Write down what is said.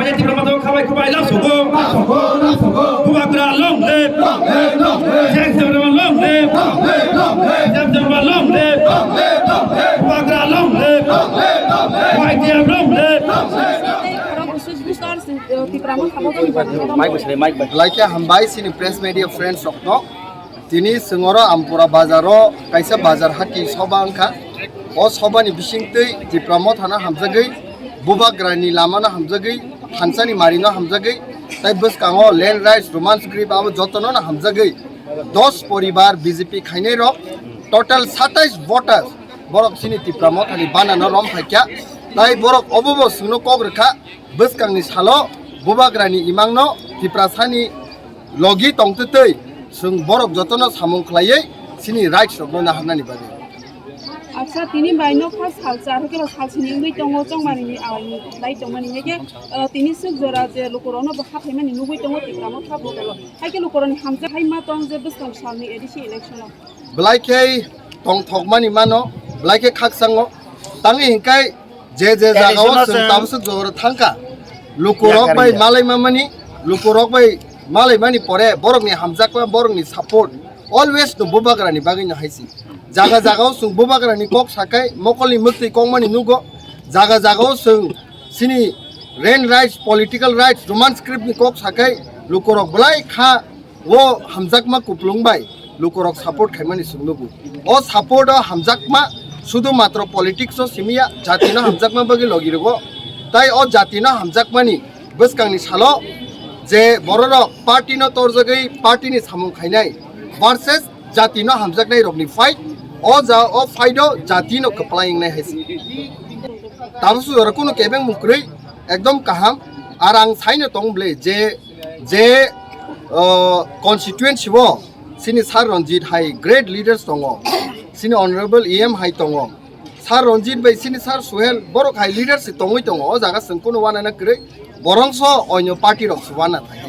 Hai ti prama to khabai khabai la sogo Bubagra long live Jeng Jabra long live Jeng Jabra long live Bubagra long live White Deer long live Like hambai sini press media friends rokno tini sengoro ampura bazaro kaisa bazar hati sobangka o sobani bisingtei ti pramot hana hamjagai bubagrani lamana hamjagai hansani marino hamjagai tai buskango land rights romance grip abo jotono na hamjagai 10 পরিবার BJP খাইনে rock total 27 voter বরক সিনি ti pramot hani banano rom phaikya tai borok obobo sungno kogrkha buskanni salo bubagrani imangno tiprasani logi tongtei sung borok jotono samung khlaiye sini rights rokno na hanani bari আচ্ছা তিনি বাইনো first হালচার হকে হালচিনি বই দङ জংমানি আওনি লাই দংমানি হেগে তিনি সুক জরা যে লোকরনো বখা ফেমানি নুবই দङ তিকামো খাবো গলো হাইকে লোকরনি হামজা হাইমা দং যে বসকাম সালনি ADC election blaike tong thokmani mano blaike khaksango tangi hinkai je jagao sung tabsuk jora thangka lukurok bai malai mamani lukurok bai malai mani pore borokni hamjakma borokni support always no bubagrani bagino haisi jaga jagao sung bubagrani kok sakai mokoli mukti kongmani nugo jaga jagao sung sini land rights political rights romance script ni kok sakai lukurok blai kha wo hamjakma kuplungbai lukurok support khaimani sungnubu o support o hamjakma শুধু মাত্র politics ও সিমিয়া জাতিনো হামজাকমা বগি লগিরগো তাই ও জাতিনো হামজাকমানি বসকাংনি সালো যে বড়রক পার্টিনো তরজগৈ পার্টিনি সামুং খাইনাই versus জাতিনো হামজাকনাই রকনি fight ও ফাইটও জাতিনো কপ্লাইংনাই হাইসি তাবসু রকুনো কেবেং মুকরৈ একদম কাহাম আর আং সাইনো তংবলে যে constituency ও সিনি সার রঞ্জিত হাই গ্রেট লিডার্স দङ sini honorable em hai tongo sar ronjit bai sini sar suhel borok hai leadership tongoi tongo o jaga sengkuno wana na kre borongso onyo party rok suwana thai